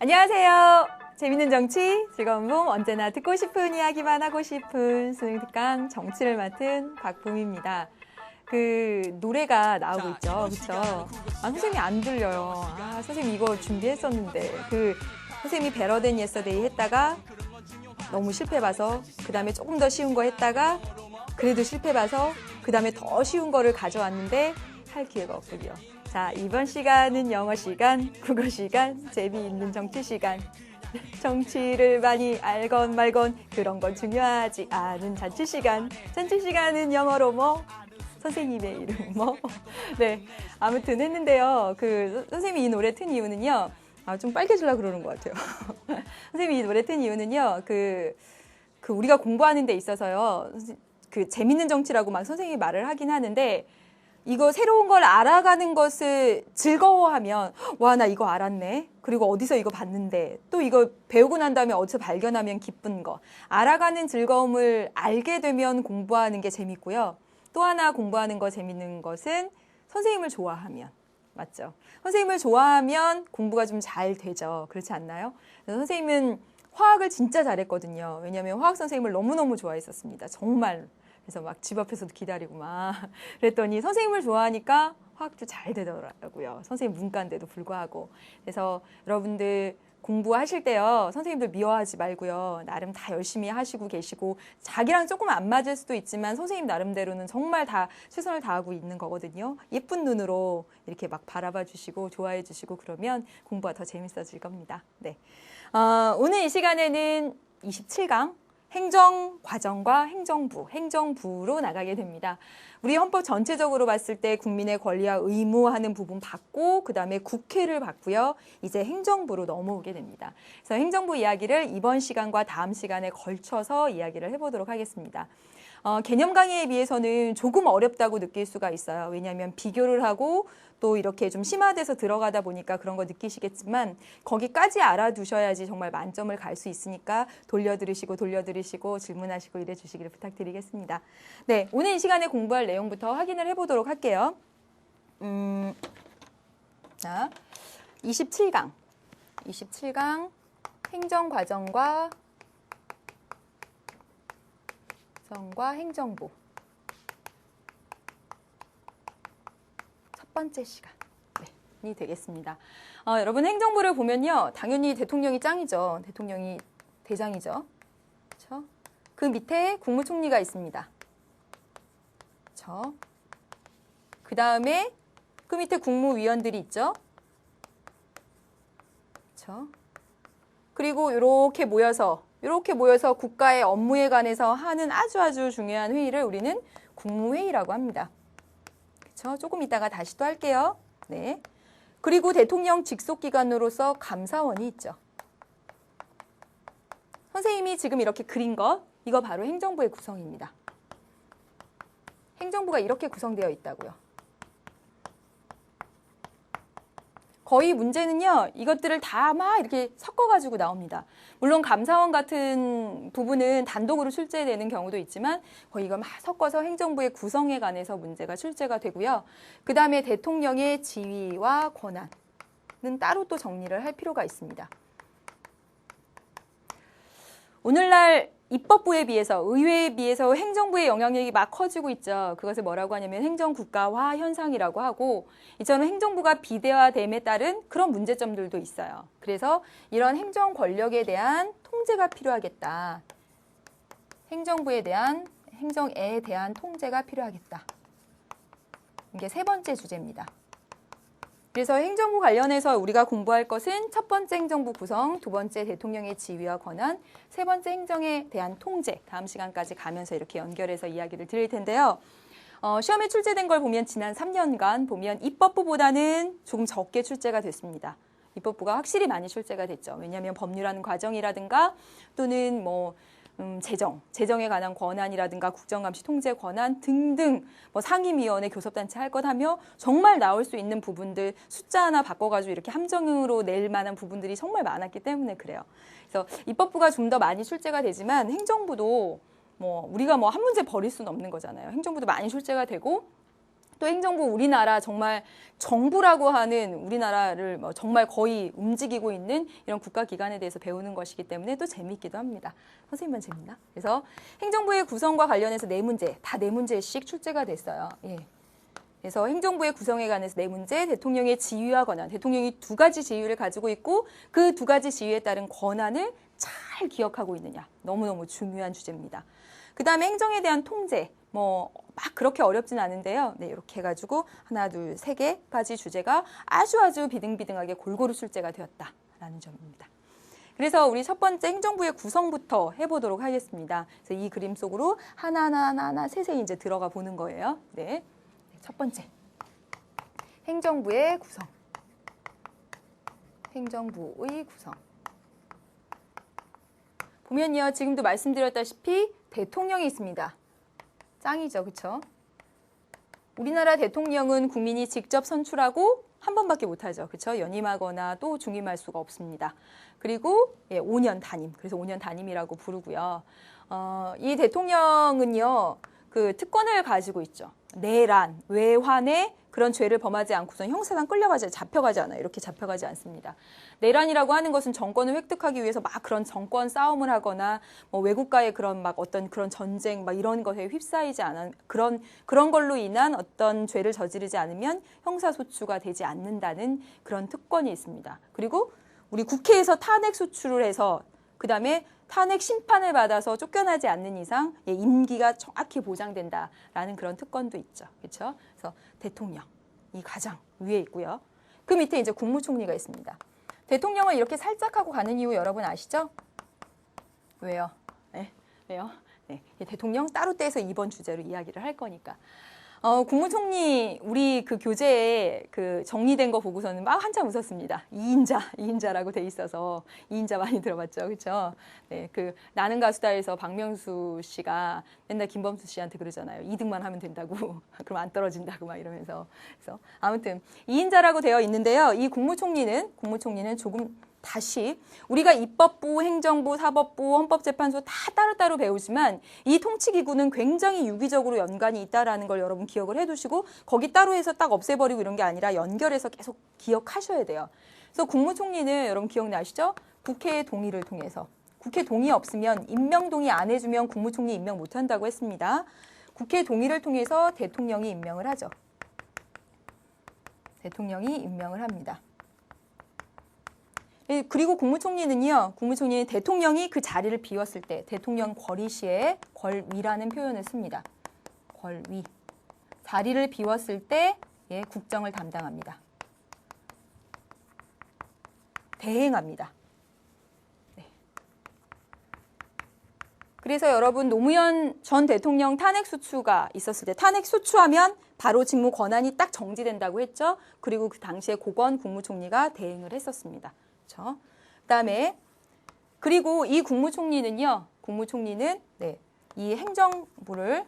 안녕하세요. 재밌는 정치, 즐거운 봄, 언제나 듣고 싶은 이야기만 하고 싶은 수능 특강 정치를 맡은 박봄입니다. 그 노래가 나오고 있죠. 그렇죠? 선생님이 안 들려요. 선생님 이거 준비했었는데 선생님이 Better Than Yesterday 했다가 너무 실패 봐서 그 다음에 조금 더 쉬운 거 했다가 그래도 실패 봐서 그 다음에 더 쉬운 거를 가져왔는데 할 기회가 없군요. 자, 이번 시간은 영어 시간, 국어 시간, 재미있는 정치 시간. 정치를 많이 알건 말건 그런 건 중요하지 않은 잔치 시간. 잔치 시간은 영어로 뭐? 선생님의 이름 뭐? 네, 아무튼 했는데요. 선생님이 이 노래 튼 이유는요. 좀 빨개지려고 그러는 것 같아요. 선생님이 이 노래 튼 이유는요. 우리가 공부하는 데 있어서요. 재밌는 정치라고 막 선생님이 말을 하긴 하는데 이거 새로운 걸 알아가는 것을 즐거워하면 와, 나 이거 알았네. 그리고 어디서 이거 봤는데 또 이거 배우고 난 다음에 어디서 발견하면 기쁜 거. 알아가는 즐거움을 알게 되면 공부하는 게 재밌고요. 또 하나 공부하는 거 재밌는 것은 선생님을 좋아하면. 맞죠? 선생님을 좋아하면 공부가 좀 잘 되죠. 그렇지 않나요? 선생님은 화학을 진짜 잘했거든요. 왜냐하면 화학 선생님을 너무너무 좋아했었습니다. 정말. 그래서 막 집 앞에서도 기다리고 막 그랬더니 선생님을 좋아하니까 화학도 잘 되더라고요. 선생님 문과인데도 불구하고. 그래서 여러분들 공부하실 때요. 선생님들 미워하지 말고요. 나름 다 열심히 하시고 계시고 자기랑 조금 안 맞을 수도 있지만 선생님 나름대로는 정말 다 최선을 다하고 있는 거거든요. 예쁜 눈으로 이렇게 막 바라봐 주시고 좋아해 주시고 그러면 공부가 더 재밌어질 겁니다. 네. 오늘 이 시간에는 27강 행정과정과 행정부로 나가게 됩니다. 우리 헌법 전체적으로 봤을 때 국민의 권리와 의무하는 부분 받고 그 다음에 국회를 받고요. 이제 행정부로 넘어오게 됩니다. 그래서 행정부 이야기를 이번 시간과 다음 시간에 걸쳐서 이야기를 해보도록 하겠습니다. 개념 강의에 비해서는 조금 어렵다고 느낄 수가 있어요. 왜냐하면 비교를 하고 또 이렇게 좀 심화돼서 들어가다 보니까 그런 거 느끼시겠지만 거기까지 알아두셔야지 정말 만점을 갈 수 있으니까 돌려들으시고 질문하시고 이래 주시기를 부탁드리겠습니다. 네, 오늘 이 시간에 공부할 내용부터 확인을 해보도록 할게요. 자, 27강 행정과정과 행정부 첫 번째 시간이 되겠습니다. 여러분 행정부를 보면요. 당연히 대통령이 짱이죠. 대통령이 대장이죠. 그렇죠? 그 밑에 국무총리가 있습니다. 그렇죠? 그 다음에 그 밑에 국무위원들이 있죠. 그렇죠? 그리고 이렇게 모여서 국가의 업무에 관해서 하는 아주 중요한 회의를 우리는 국무회의라고 합니다. 그렇죠? 조금 이따가 다시 또 할게요. 네. 그리고 대통령 직속기관으로서 감사원이 있죠. 선생님이 지금 이렇게 그린 거, 이거 바로 행정부의 구성입니다. 행정부가 이렇게 구성되어 있다고요. 거의 문제는요, 이것들을 다 막 이렇게 섞어가지고 나옵니다. 물론 감사원 같은 부분은 단독으로 출제되는 경우도 있지만 거의 이거 막 섞어서 행정부의 구성에 관해서 문제가 출제가 되고요. 그 다음에 대통령의 지위와 권한은 따로 또 정리를 할 필요가 있습니다. 오늘날 입법부에 비해서, 의회에 비해서 행정부의 영향력이 막 커지고 있죠. 그것을 뭐라고 하냐면 행정국가화 현상이라고 하고, 이처럼 행정부가 비대화됨에 따른 그런 문제점들도 있어요. 그래서 이런 행정 권력에 대한 통제가 필요하겠다. 행정에 대한 통제가 필요하겠다. 이게 세 번째 주제입니다. 그래서 행정부 관련해서 우리가 공부할 것은 첫 번째 행정부 구성, 두 번째 대통령의 지위와 권한, 세 번째 행정에 대한 통제, 다음 시간까지 가면서 이렇게 연결해서 이야기를 드릴 텐데요. 시험에 출제된 걸 보면 지난 3년간 보면 입법부보다는 조금 적게 출제가 됐습니다. 입법부가 확실히 많이 출제가 됐죠. 왜냐하면 법률하는 과정이라든가 또는 재정에 관한 권한이라든가 국정감시 통제 권한 등등 상임위원회 교섭단체 할 것 하며 정말 나올 수 있는 부분들 숫자 하나 바꿔가지고 이렇게 함정으로 낼 만한 부분들이 정말 많았기 때문에 그래요. 그래서 입법부가 좀 더 많이 출제가 되지만 행정부도 우리가 한 문제 버릴 수는 없는 거잖아요. 행정부도 많이 출제가 되고 또 행정부 우리나라 정말 정부라고 하는 우리나라를 뭐 정말 거의 움직이고 있는 이런 국가기관에 대해서 배우는 것이기 때문에 또 재미있기도 합니다. 선생님만 재밌나? 그래서 행정부의 구성과 관련해서 4문제, 다 4문제씩 출제가 됐어요. 예. 그래서 행정부의 구성에 관해서 4문제, 대통령의 지위와 권한, 대통령이 2가지 지위를 가지고 있고 그 2가지 지위에 따른 권한을 잘 기억하고 있느냐. 너무너무 중요한 주제입니다. 그 다음에 행정에 대한 통제, 뭐 막 그렇게 어렵진 않은데요. 네, 이렇게 해가지고 하나, 둘, 3개까지 주제가 아주 비등비등하게 골고루 출제가 되었다라는 점입니다. 그래서 우리 첫 번째 행정부의 구성부터 해보도록 하겠습니다. 그래서 이 그림 속으로 하나하나 세세히 이제 들어가 보는 거예요. 네, 첫 번째 행정부의 구성. 행정부의 구성. 보면요, 지금도 말씀드렸다시피 대통령이 있습니다. 짱이죠, 그렇죠? 우리나라 대통령은 국민이 직접 선출하고 한 번밖에 못하죠, 그렇죠? 연임하거나 또 중임할 수가 없습니다. 그리고 5년 단임, 그래서 5년 단임이라고 부르고요. 이 대통령은요, 그 특권을 가지고 있죠. 내란, 외환의 그런 죄를 범하지 않고선 형사상 잡혀가지 않아요. 이렇게 잡혀가지 않습니다. 내란이라고 하는 것은 정권을 획득하기 위해서 막 그런 정권 싸움을 하거나 뭐 외국과의 그런 막 어떤 그런 전쟁 막 이런 것에 휩싸이지 않은 그런 걸로 인한 어떤 죄를 저지르지 않으면 형사소추가 되지 않는다는 그런 특권이 있습니다. 그리고 우리 국회에서 탄핵 소추를 해서 그 다음에 탄핵 심판을 받아서 쫓겨나지 않는 이상 임기가 정확히 보장된다라는 그런 특권도 있죠. 그렇죠? 그래서 대통령이 가장 위에 있고요. 그 밑에 이제 국무총리가 있습니다. 대통령을 이렇게 살짝 하고 가는 이유 여러분 아시죠? 왜요? 네, 왜요? 네, 대통령 따로 떼서 이번 주제로 이야기를 할 거니까. 국무총리 우리 그 교재에 그 정리된 거 보고서는 막 한참 웃었습니다. 2인자라고 돼 있어서 2인자 많이 들어봤죠, 그렇죠? 네, 그 나는 가수다에서 박명수 씨가 맨날 김범수 씨한테 그러잖아요. 2등만 하면 된다고, 그럼 안 떨어진다고 막 이러면서. 그래서 아무튼 2인자라고 되어 있는데요. 이 국무총리는 조금 다시 우리가 입법부, 행정부, 사법부, 헌법재판소 다 따로따로 배우지만 이 통치기구는 굉장히 유기적으로 연관이 있다라는 걸 여러분 기억을 해두시고 거기 따로 해서 딱 없애버리고 이런 게 아니라 연결해서 계속 기억하셔야 돼요. 그래서 국무총리는 여러분 기억나시죠? 국회의 동의를 통해서. 국회 동의 없으면 임명 동의 안 해주면 국무총리 임명 못한다고 했습니다. 국회 동의를 통해서 대통령이 임명을 하죠. 대통령이 임명을 합니다. 그리고 국무총리는 대통령이 그 자리를 비웠을 때 대통령 권위 시에 권위라는 표현을 씁니다. 권위. 자리를 비웠을 때 국정을 담당합니다. 대행합니다. 네. 그래서 여러분 노무현 전 대통령 탄핵 소추가 있었을 때 탄핵 소추하면 바로 직무 권한이 딱 정지된다고 했죠. 그리고 그 당시에 고건 국무총리가 대행을 했었습니다. 그렇죠? 그다음에 그리고 이 국무총리는 이 행정부를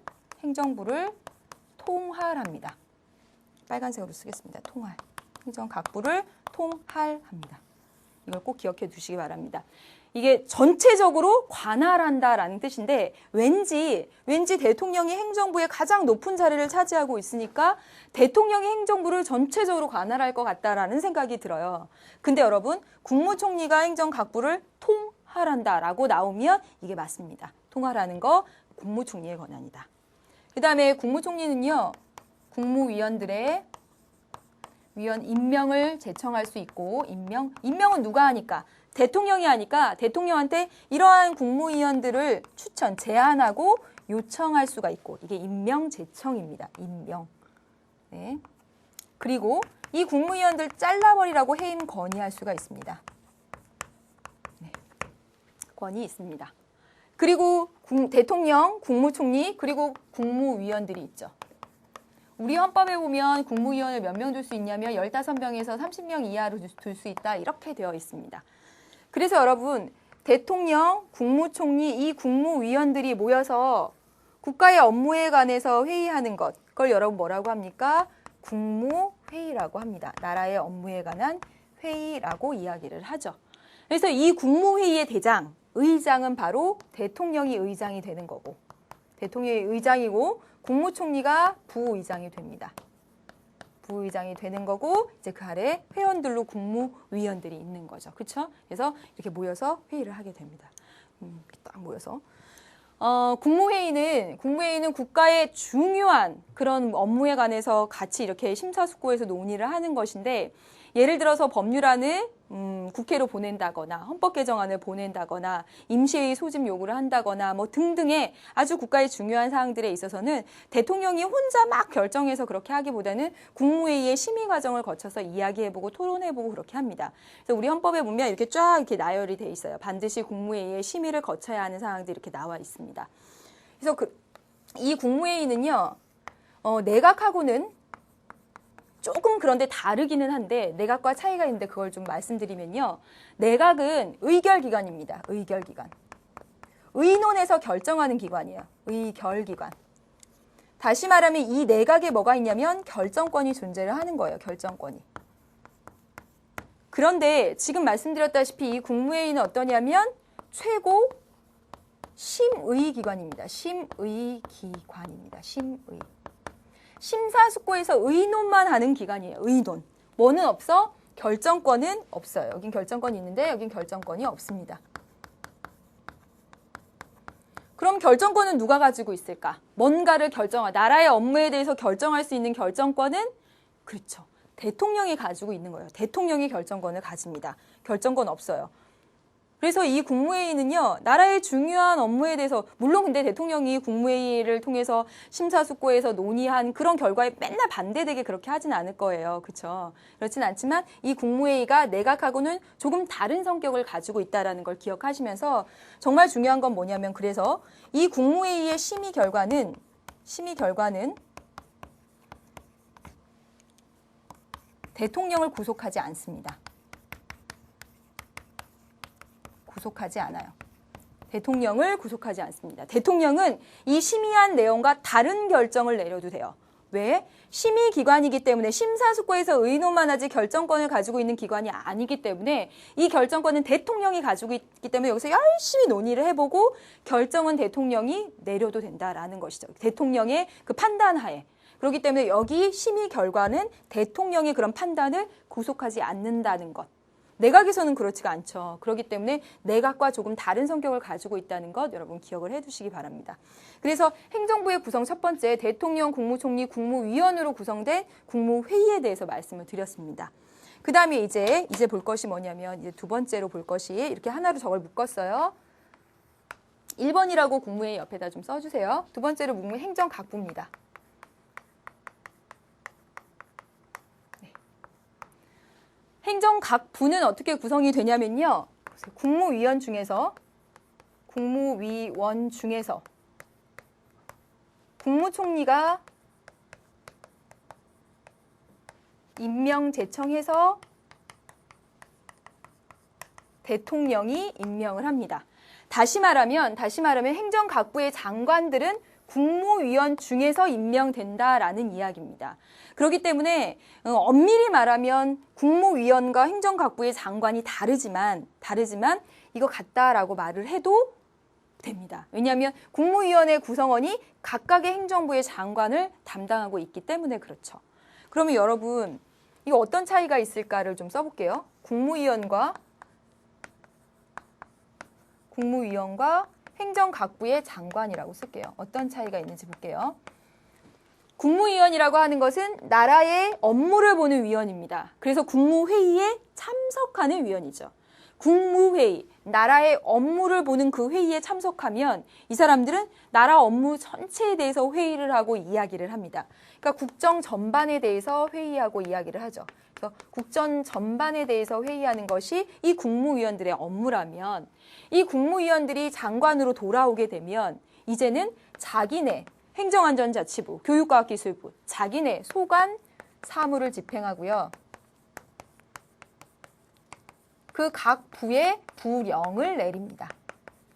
통할합니다. 빨간색으로 쓰겠습니다. 통할. 행정각부를 통할합니다. 이걸 꼭 기억해 두시기 바랍니다. 이게 전체적으로 관할한다라는 뜻인데 왠지 대통령이 행정부의 가장 높은 자리를 차지하고 있으니까 대통령이 행정부를 전체적으로 관할할 것 같다라는 생각이 들어요. 근데 여러분 국무총리가 행정각부를 통할한다라고 나오면 이게 맞습니다. 통할하는 거 국무총리의 권한이다. 그 다음에 국무총리는요. 국무위원들의 임명을 제청할 수 있고 임명은 누가 하니까? 대통령이 하니까 대통령한테 이러한 국무위원들을 제안하고 요청할 수가 있고 이게 임명 제청입니다. 임명. 네. 그리고 이 국무위원들 잘라버리라고 해임 건의할 수가 있습니다. 네. 권이 있습니다. 그리고 대통령, 국무총리 그리고 국무위원들이 있죠. 우리 헌법에 보면 국무위원을 몇 명 둘 수 있냐면 15명에서 30명 이하로 둘 수 있다 이렇게 되어 있습니다. 그래서 여러분 대통령, 국무총리, 이 국무위원들이 모여서 국가의 업무에 관해서 회의하는 것 그걸 여러분 뭐라고 합니까? 국무회의라고 합니다. 나라의 업무에 관한 회의라고 이야기를 하죠. 그래서 이 국무회의의 의장은 바로 대통령이 의장이 되는 거고 대통령이 의장이고 국무총리가 부의장이 됩니다. 부의장이 되는 거고 이제 그 아래 회원들로 국무위원들이 있는 거죠. 그렇죠? 그래서 이렇게 모여서 회의를 하게 됩니다. 딱 모여서. 국무회의는 국가의 중요한 그런 업무에 관해서 같이 이렇게 심사숙고해서 논의를 하는 것인데 예를 들어서 법률안을 국회로 보낸다거나 헌법 개정안을 보낸다거나 임시회의 소집 요구를 한다거나 뭐 등등의 아주 국가의 중요한 사항들에 있어서는 대통령이 혼자 막 결정해서 그렇게 하기보다는 국무회의의 심의 과정을 거쳐서 이야기해보고 토론해보고 그렇게 합니다. 그래서 우리 헌법에 보면 이렇게 쫙 이렇게 나열이 돼 있어요. 반드시 국무회의의 심의를 거쳐야 하는 사항들이 이렇게 나와 있습니다. 그래서 이 국무회의는요, 내각하고는 조금 그런데 다르기는 한데 내각과 차이가 있는데 그걸 좀 말씀드리면요. 내각은 의결기관입니다. 의결기관. 의논해서 결정하는 기관이에요. 의결기관. 다시 말하면 이 내각에 뭐가 있냐면 결정권이 존재를 하는 거예요. 결정권이. 그런데 지금 말씀드렸다시피 이 국무회의는 어떠냐면 최고 심의기관입니다. 심의기관입니다. 심의. 심사숙고해서 의논만 하는 기관이에요. 의논. 뭐는 없어? 결정권은 없어요. 여긴 결정권이 있는데 여긴 결정권이 없습니다. 그럼 결정권은 누가 가지고 있을까? 뭔가를 나라의 업무에 대해서 결정할 수 있는 결정권은 그렇죠. 대통령이 가지고 있는 거예요. 대통령이 결정권을 가집니다. 결정권 없어요. 그래서 이 국무회의는요, 나라의 중요한 업무에 대해서, 물론 근데 대통령이 국무회의를 통해서 심사숙고해서 논의한 그런 결과에 맨날 반대되게 그렇게 하진 않을 거예요. 그렇죠? 그렇진 않지만 이 국무회의가 내각하고는 조금 다른 성격을 가지고 있다는 걸 기억하시면서 정말 중요한 건 뭐냐면 그래서 이 국무회의의 심의 결과는 대통령을 구속하지 않습니다. 구속하지 않아요. 대통령을 구속하지 않습니다. 대통령은 이 심의한 내용과 다른 결정을 내려도 돼요. 왜? 심의기관이기 때문에 심사숙고해서 의논만 하지 결정권을 가지고 있는 기관이 아니기 때문에 이 결정권은 대통령이 가지고 있기 때문에 여기서 열심히 논의를 해보고 결정은 대통령이 내려도 된다라는 것이죠. 대통령의 그 판단하에. 그렇기 때문에 여기 심의 결과는 대통령의 그런 판단을 구속하지 않는다는 것. 내각에서는 그렇지가 않죠. 그렇기 때문에 내각과 조금 다른 성격을 가지고 있다는 것 여러분 기억을 해두시기 바랍니다. 그래서 행정부의 구성 첫 번째 대통령, 국무총리, 국무위원으로 구성된 국무회의에 대해서 말씀을 드렸습니다. 그 다음에 이제 볼 것이 뭐냐면 이제 두 번째로 볼 것이 이렇게 하나로 저걸 묶었어요. 1번이라고 국무회의 옆에다 좀 써주세요. 두 번째로 묶는 행정각부입니다. 행정각부는 어떻게 구성이 되냐면요. 국무위원 중에서 국무총리가 임명 제청해서 대통령이 임명을 합니다. 다시 말하면 행정각부의 장관들은 국무위원 중에서 임명된다라는 이야기입니다. 그렇기 때문에 엄밀히 말하면 국무위원과 행정각부의 장관이 다르지만 이거 같다라고 말을 해도 됩니다. 왜냐하면 국무위원의 구성원이 각각의 행정부의 장관을 담당하고 있기 때문에 그렇죠. 그러면 여러분 이거 어떤 차이가 있을까를 좀 써볼게요. 국무위원과 행정각부의 장관이라고 쓸게요. 어떤 차이가 있는지 볼게요. 국무위원이라고 하는 것은 나라의 업무를 보는 위원입니다. 그래서 국무회의에 참석하는 위원이죠. 국무회의, 나라의 업무를 보는 그 회의에 참석하면 이 사람들은 나라 업무 전체에 대해서 회의를 하고 이야기를 합니다. 그러니까 국정 전반에 대해서 회의하고 이야기를 하죠. 그래서 국정 전반에 대해서 회의하는 것이 이 국무위원들의 업무라면 이 국무위원들이 장관으로 돌아오게 되면 이제는 자기네 행정안전자치부, 교육과학기술부, 자기네 소관 사무를 집행하고요. 그 각 부에 부령을 내립니다.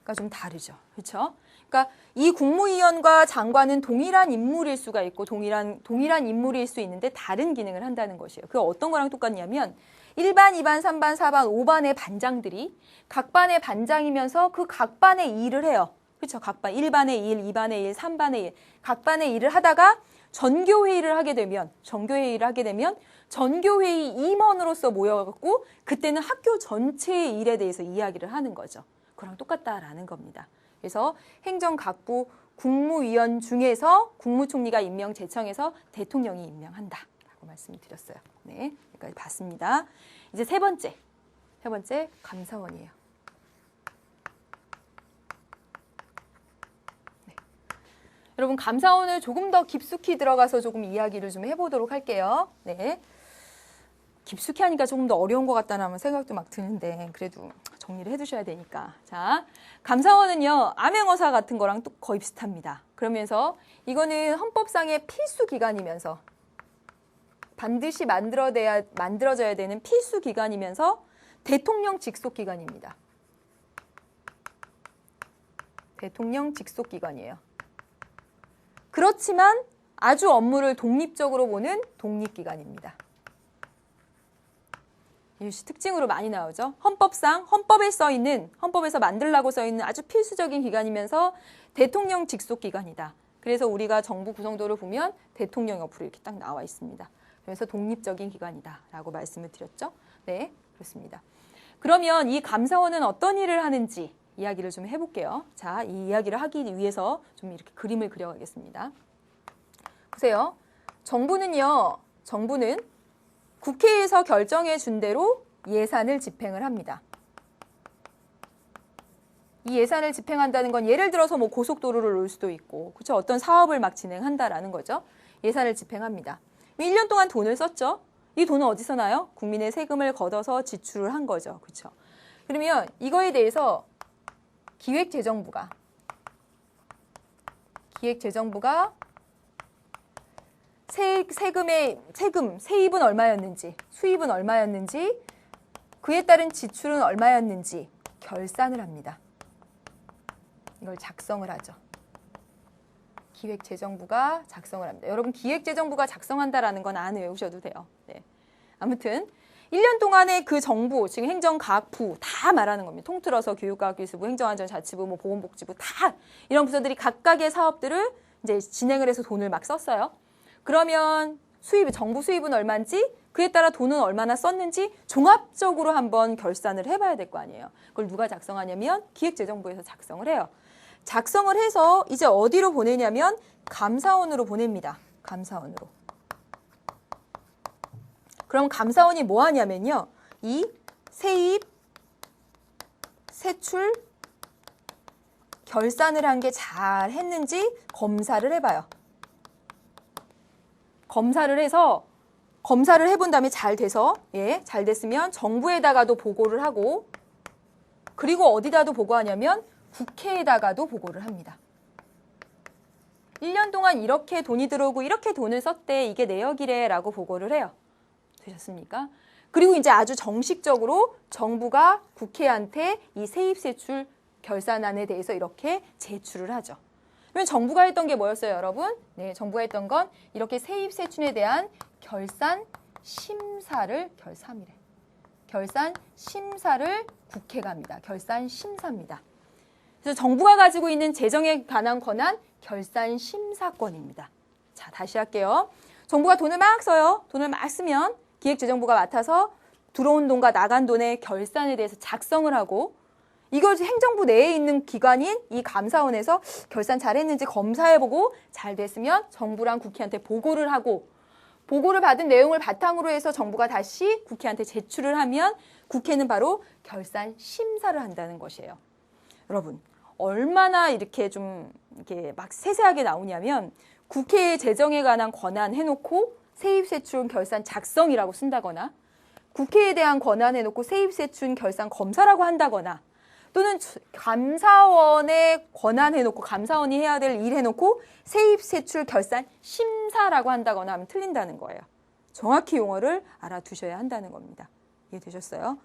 그러니까 좀 다르죠. 그렇죠? 그러니까 이 국무위원과 장관은 동일한 인물일 수가 있고 동일한 인물일 수 있는데 다른 기능을 한다는 것이에요. 그게 어떤 거랑 똑같냐면 1반, 2반, 3반, 4반, 5반의 반장들이 각 반의 반장이면서 그 각 반의 일을 해요. 그렇죠? 각 반, 1반의 일, 2반의 일, 3반의 일, 각 반의 일을 하다가 전교회의를 하게 되면 전교회의 임원으로서 모여갖고 그때는 학교 전체의 일에 대해서 이야기를 하는 거죠. 그랑 똑같다라는 겁니다. 그래서 행정각부 국무위원 중에서 국무총리가 임명 제청해서 대통령이 임명한다라고 말씀을 드렸어요. 네, 여기까지 봤습니다. 이제 세 번째 감사원이에요. 네. 여러분 감사원을 조금 더 깊숙이 들어가서 조금 이야기를 좀 해보도록 할게요. 네. 깊숙이 하니까 조금 더 어려운 것 같다는 생각도 막 드는데 그래도 정리를 해두셔야 되니까. 자, 감사원은요 암행어사 같은 거랑 또 거의 비슷합니다. 그러면서 이거는 헌법상의 필수 기관이면서 반드시 만들어져야 되는 필수 기관이면서 대통령 직속 기관입니다. 대통령 직속 기관이에요. 그렇지만 아주 업무를 독립적으로 보는 독립기관입니다. 이것이 특징으로 많이 나오죠. 헌법에서 만들라고 써 있는 아주 필수적인 기관이면서 대통령 직속 기관이다. 그래서 우리가 정부 구성도를 보면 대통령 옆으로 이렇게 딱 나와 있습니다. 그래서 독립적인 기관이다라고 말씀을 드렸죠. 네, 그렇습니다. 그러면 이 감사원은 어떤 일을 하는지 이야기를 좀 해볼게요. 자, 이 이야기를 하기 위해서 좀 이렇게 그림을 그려가겠습니다. 보세요. 정부는 국회에서 결정해 준 대로 예산을 집행을 합니다. 이 예산을 집행한다는 건 예를 들어서 뭐 고속도로를 놓을 수도 있고, 그렇죠? 어떤 사업을 막 진행한다라는 거죠. 예산을 집행합니다. 1년 동안 돈을 썼죠. 이 돈은 어디서 나요? 국민의 세금을 걷어서 지출을 한 거죠. 그렇죠? 그러면 이거에 대해서 기획재정부가 세입은 얼마였는지, 수입은 얼마였는지, 그에 따른 지출은 얼마였는지 결산을 합니다. 이걸 작성을 하죠. 기획재정부가 작성을 합니다. 여러분 기획재정부가 작성한다라는 건 안 외우셔도 돼요. 네. 아무튼 1년 동안의 그 정부, 지금 행정각부 다 말하는 겁니다. 통틀어서 교육과학기술부, 행정안전자치부, 뭐 보건복지부 다 이런 부서들이 각각의 사업들을 이제 진행을 해서 돈을 막 썼어요. 그러면 정부 수입은 얼마인지, 그에 따라 돈은 얼마나 썼는지 종합적으로 한번 결산을 해봐야 될 거 아니에요. 그걸 누가 작성하냐면 기획재정부에서 작성을 해요. 작성을 해서 이제 어디로 보내냐면 감사원으로 보냅니다. 감사원으로. 그럼 감사원이 뭐 하냐면요. 이 세입, 세출, 결산을 한 게 잘 했는지 검사를 해봐요. 검사를 해본 다음에 잘 돼서, 잘 됐으면 정부에다가도 보고를 하고, 그리고 어디다도 보고하냐면 국회에다가도 보고를 합니다. 1년 동안 이렇게 돈이 들어오고 이렇게 돈을 썼대, 이게 내역이래라고 보고를 해요. 되셨습니까? 그리고 이제 아주 정식적으로 정부가 국회한테 이 세입세출 결산안에 대해서 이렇게 제출을 하죠. 그러면 정부가 했던 게 뭐였어요, 여러분? 네, 정부가 했던 건 이렇게 세입세출에 대한 결산 심사를 국회가 합니다. 결산 심사입니다. 그래서 정부가 가지고 있는 재정에 관한 권한 결산 심사권입니다. 자, 다시 할게요. 정부가 돈을 막 써요. 돈을 막 쓰면 기획재정부가 맡아서 들어온 돈과 나간 돈의 결산에 대해서 작성을 하고, 이걸 행정부 내에 있는 기관인 이 감사원에서 결산 잘했는지 검사해보고 잘 됐으면 정부랑 국회한테 보고를 하고, 보고를 받은 내용을 바탕으로 해서 정부가 다시 국회한테 제출을 하면 국회는 바로 결산 심사를 한다는 것이에요. 여러분, 얼마나 이렇게 막 세세하게 나오냐면 국회의 재정에 관한 권한 해놓고 세입세출 결산 작성이라고 쓴다거나, 국회에 대한 권한 해놓고 세입세출 결산 검사라고 한다거나, 또는 감사원의 권한 해놓고 감사원이 해야 될 일 해놓고 세입세출 결산 심사라고 한다거나 하면 틀린다는 거예요. 정확히 용어를 알아두셔야 한다는 겁니다. 이해되셨어요?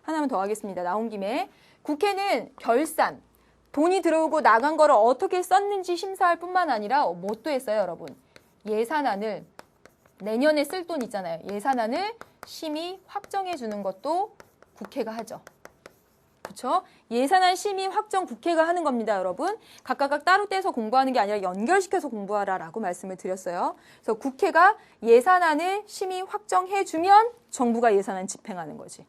하나만 더 하겠습니다. 나온 김에 국회는 결산, 돈이 들어오고 나간 거를 어떻게 썼는지 심사할 뿐만 아니라 뭐 또 했어요, 여러분? 예산안을, 내년에 쓸 돈 있잖아요. 예산안을 심의 확정해 주는 것도 국회가 하죠. 그렇죠? 예산안 심의 확정 국회가 하는 겁니다, 여러분. 각각 따로 떼서 공부하는 게 아니라 연결시켜서 공부하라라고 말씀을 드렸어요. 그래서 국회가 예산안을 심의 확정해주면 정부가 예산안 집행하는 거지.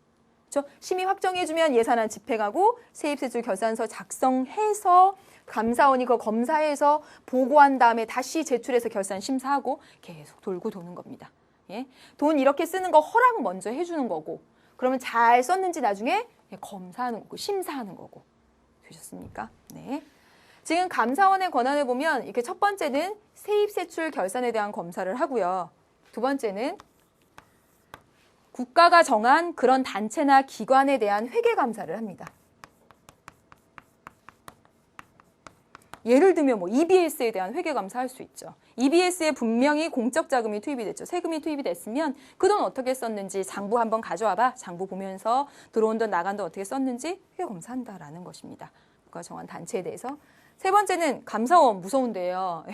그렇죠? 심의 확정해주면 예산안 집행하고 세입세출 결산서 작성해서 감사원이 그거 검사해서 보고한 다음에 다시 제출해서 결산 심사하고 계속 돌고 도는 겁니다. 예? 돈 이렇게 쓰는 거 허락 먼저 해주는 거고, 그러면 잘 썼는지 나중에 검사하는 거고 심사하는 거고. 되셨습니까? 네. 지금 감사원의 권한을 보면 이렇게 첫 번째는 세입세출 결산에 대한 검사를 하고요. 두 번째는 국가가 정한 그런 단체나 기관에 대한 회계 감사를 합니다. 예를 들면 뭐 EBS에 대한 회계 감사할 수 있죠. EBS에 분명히 공적 자금이 투입이 됐죠. 세금이 투입이 됐으면 그 돈 어떻게 썼는지 장부 한번 가져와봐. 장부 보면서 들어온 돈 나간 돈 어떻게 썼는지 회계 검사한다라는 것입니다. 국가 정한 단체에 대해서. 세 번째는 감사원 무서운데요.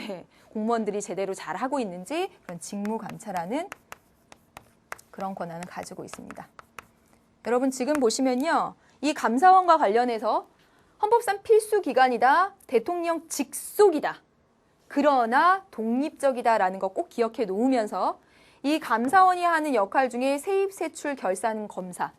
공무원들이 제대로 잘하고 있는지 그런 직무 감찰하는 그런 권한을 가지고 있습니다. 여러분 지금 보시면요. 이 감사원과 관련해서 헌법상 필수 기관이다. 대통령 직속이다. 그러나 독립적이다라는 거 꼭 기억해 놓으면서 이 감사원이 하는 역할 중에 세입세출 결산 검사,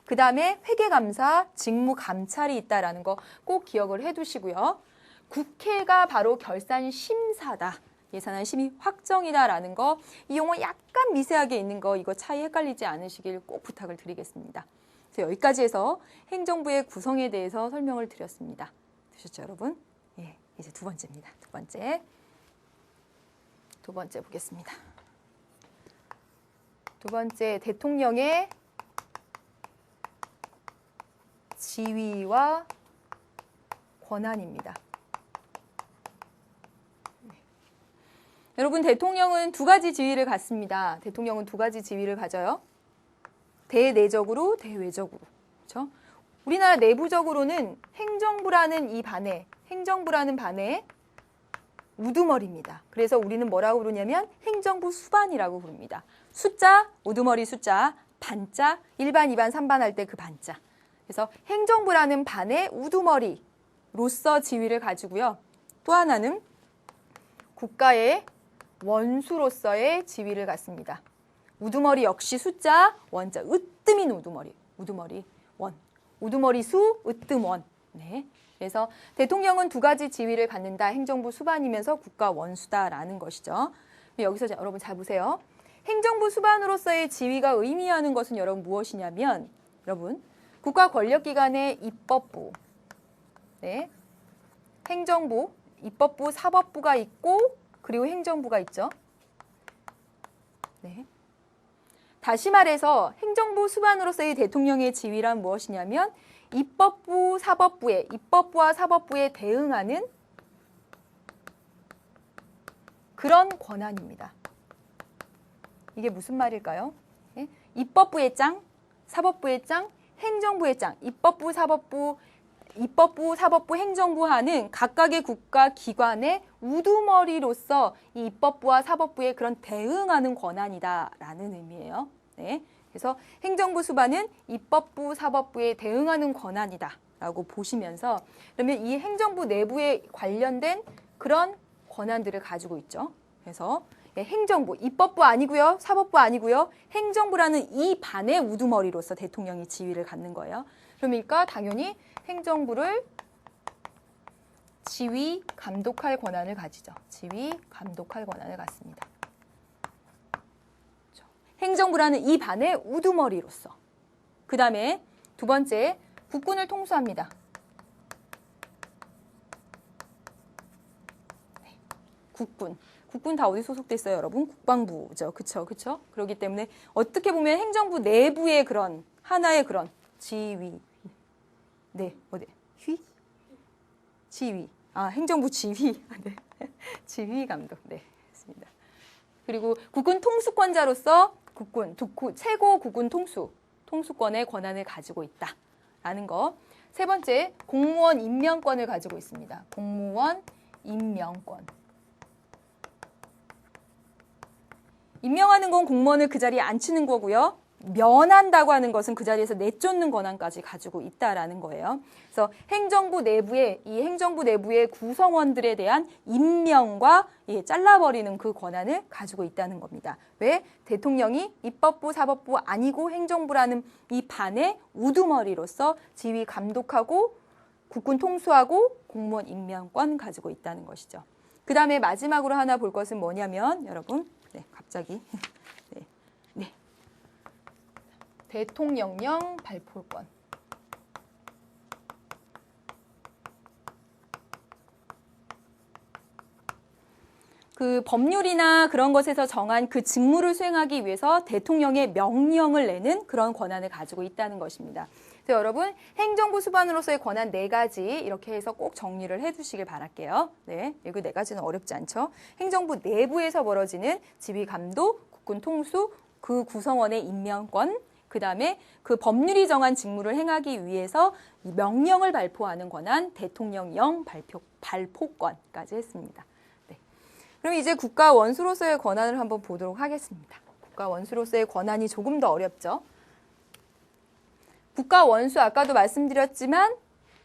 그 다음에 회계감사, 직무감찰이 있다라는 거 꼭 기억을 해두시고요. 국회가 바로 결산심사다. 예산안 심의 확정이다라는 거, 이 용어 약간 미세하게 있는 거 이거 차이 헷갈리지 않으시길 꼭 부탁을 드리겠습니다. 그래서 여기까지 해서 행정부의 구성에 대해서 설명을 드렸습니다. 되셨죠, 여러분? 예, 이제 두 번째입니다. 두 번째 보겠습니다. 두 번째, 대통령의 지위와 권한입니다. 여러분, 대통령은 두 가지 지위를 갖습니다. 대통령은 두 가지 지위를 가져요. 대내적으로, 대외적으로. 그렇죠? 우리나라 내부적으로는 행정부라는 반에 우두머리입니다. 그래서 우리는 뭐라고 부르냐면 행정부 수반이라고 부릅니다. 숫자, 우두머리 숫자, 반자, 1반, 2반, 3반 할 때 그 반자. 그래서 행정부라는 반의 우두머리로서 지위를 가지고요. 또 하나는 국가의 원수로서의 지위를 갖습니다. 우두머리 역시 숫자, 원자, 으뜸인 우두머리 원. 우두머리 수, 으뜸 원. 네. 그래서 대통령은 두 가지 지위를 갖는다. 행정부 수반이면서 국가 원수다라는 것이죠. 여기서 여러분 잘 보세요. 행정부 수반으로서의 지위가 의미하는 것은 여러분 무엇이냐면, 여러분 국가 권력기관의 입법부, 네, 행정부, 입법부, 사법부가 있고 그리고 행정부가 있죠. 네. 다시 말해서 행정부 수반으로서의 대통령의 지위란 무엇이냐면 입법부, 입법부와 사법부에 대응하는 그런 권한입니다. 이게 무슨 말일까요? 네? 입법부의 짱, 사법부의 짱, 행정부의 짱, 입법부, 사법부, 행정부 하는 각각의 국가 기관의 우두머리로서 이 입법부와 사법부에 그런 대응하는 권한이다라는 의미예요. 네. 그래서 행정부 수반은 입법부, 사법부에 대응하는 권한이다라고 보시면서, 그러면 이 행정부 내부에 관련된 그런 권한들을 가지고 있죠. 그래서 행정부, 입법부 아니고요, 사법부 아니고요, 행정부라는 이 반의 우두머리로서 대통령이 지위를 갖는 거예요. 그러니까 당연히 행정부를 지휘, 감독할 권한을 가지죠. 지휘, 감독할 권한을 갖습니다. 행정부라는 이 반의 우두머리로서. 그 다음에 두 번째, 국군을 통수합니다. 네. 국군 다 어디 소속돼 있어요, 여러분? 국방부죠. 그쵸? 그렇기 때문에 어떻게 보면 행정부 내부의 그런 하나의 그런 지휘. 네, 지휘. 행정부 지휘. 네. 지휘 감독. 네, 했습니다. 그리고 국군 통수권자로서 최고 국군 통수권의 권한을 가지고 있다라는 거. 세 번째, 공무원 임명권을 가지고 있습니다. 공무원 임명권. 임명하는 건 공무원을 그 자리에 앉히는 거고요. 면한다고 하는 것은 그 자리에서 내쫓는 권한까지 가지고 있다라는 거예요. 그래서 행정부 내부의 이 행정부 내부의 구성원들에 대한 임명과 잘라버리는 그 권한을 가지고 있다는 겁니다. 왜? 대통령이 입법부, 사법부 아니고 행정부라는 이 반의 우두머리로서 지휘 감독하고 국군 통수하고 공무원 임명권 가지고 있다는 것이죠. 그 다음에 마지막으로 하나 볼 것은 뭐냐면 여러분, 갑자기 대통령령 발표권. 그 법률이나 그런 것에서 정한 그 직무를 수행하기 위해서 대통령의 명령을 내는 그런 권한을 가지고 있다는 것입니다. 그래서 여러분, 행정부 수반으로서의 권한 4가지 이렇게 해서 꼭 정리를 해두시길 바랄게요. 네, 이거 4가지는 어렵지 않죠. 행정부 내부에서 벌어지는 지휘 감독, 국군 통수, 그 구성원의 임명권, 그 다음에 그 법률이 정한 직무를 행하기 위해서 명령을 발표하는 권한, 대통령령 발포권까지 했습니다. 네. 그럼 이제 국가 원수로서의 권한을 한번 보도록 하겠습니다. 국가 원수로서의 권한이 조금 더 어렵죠. 국가 원수, 아까도 말씀드렸지만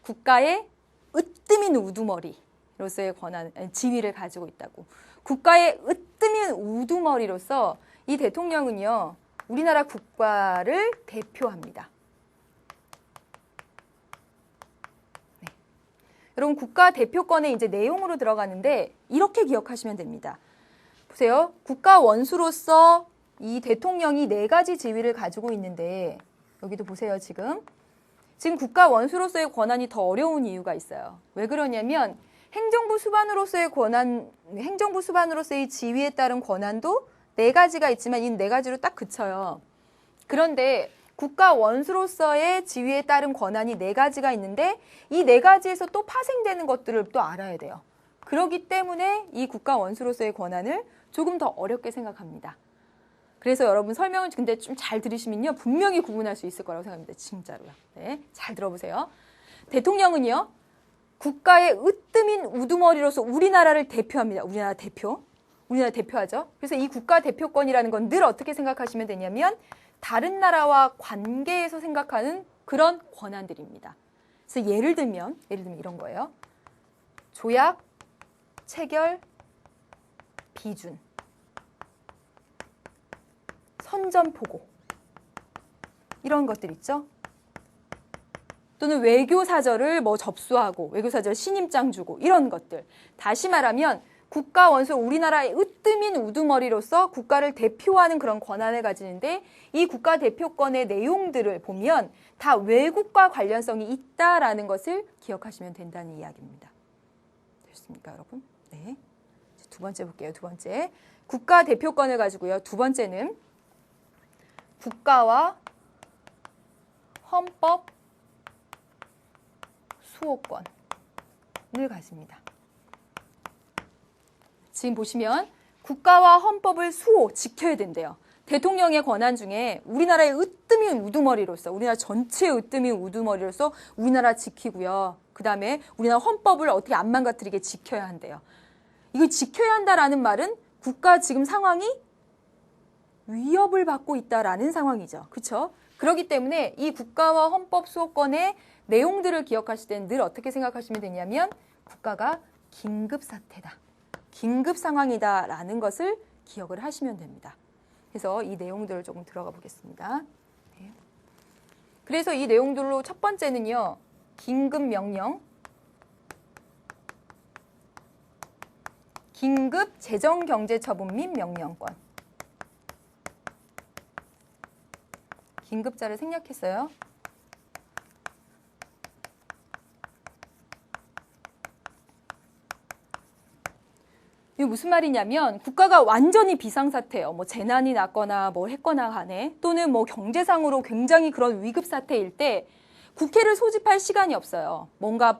국가의 으뜸인 우두머리로서의 권한, 지위를 가지고 있다고. 국가의 으뜸인 우두머리로서 이 대통령은요, 우리나라 국가를 대표합니다. 네. 여러분, 국가 대표권의 이제 내용으로 들어가는데 이렇게 기억하시면 됩니다. 보세요. 국가 원수로서 이 대통령이 4가지 지위를 가지고 있는데 여기도 보세요. 지금 국가 원수로서의 권한이 더 어려운 이유가 있어요. 왜 그러냐면 행정부 수반으로서의 권한, 행정부 수반으로서의 지위에 따른 권한도 4가지가 있지만 이 4가지로 딱 그쳐요. 그런데 국가 원수로서의 지위에 따른 권한이 4가지가 있는데 이 4가지에서 또 파생되는 것들을 또 알아야 돼요. 그렇기 때문에 이 국가 원수로서의 권한을 조금 더 어렵게 생각합니다. 그래서 여러분 설명을 근데 좀 잘 들으시면요, 분명히 구분할 수 있을 거라고 생각합니다. 진짜로요. 네, 잘 들어보세요. 대통령은요, 국가의 으뜸인 우두머리로서 우리나라를 대표합니다. 우리나라 대표하죠. 그래서 이 국가 대표권이라는 건 늘 어떻게 생각하시면 되냐면 다른 나라와 관계에서 생각하는 그런 권한들입니다. 그래서 예를 들면 이런 거예요. 조약, 체결, 비준, 선전포고 이런 것들 있죠. 또는 외교사절을 접수하고 외교사절 신임장 주고 이런 것들. 다시 말하면 국가 원수, 우리나라의 으뜸인 우두머리로서 국가를 대표하는 그런 권한을 가지는데 이 국가 대표권의 내용들을 보면 다 외국과 관련성이 있다라는 것을 기억하시면 된다는 이야기입니다. 됐습니까, 여러분? 네. 2번째 볼게요. 2번째. 국가 대표권을 가지고요. 2번째는 국가와 헌법 수호권을 가집니다. 지금 보시면 국가와 헌법을 지켜야 된대요. 대통령의 권한 중에 우리나라의 으뜸인 우두머리로서, 우리나라 전체의 으뜸인 우두머리로서 우리나라 지키고요. 그 다음에 우리나라 헌법을 어떻게 안 망가뜨리게 지켜야 한대요. 이걸 지켜야 한다라는 말은 국가 지금 상황이 위협을 받고 있다라는 상황이죠. 그렇죠? 그렇기 때문에 이 국가와 헌법 수호권의 내용들을 기억하실 때는 늘 어떻게 생각하시면 되냐면 국가가 긴급 사태다. 긴급 상황이다라는 것을 기억을 하시면 됩니다. 그래서 이 내용들을 조금 들어가 보겠습니다. 네. 그래서 이 내용들로 첫 번째는요. 긴급 명령, 긴급 재정경제처분 및 명령권. 긴급자를 생략했어요. 이게 무슨 말이냐면 국가가 완전히 비상사태예요. 재난이 났거나 했거나 간에 또는 경제상으로 굉장히 그런 위급 사태일 때 국회를 소집할 시간이 없어요. 뭔가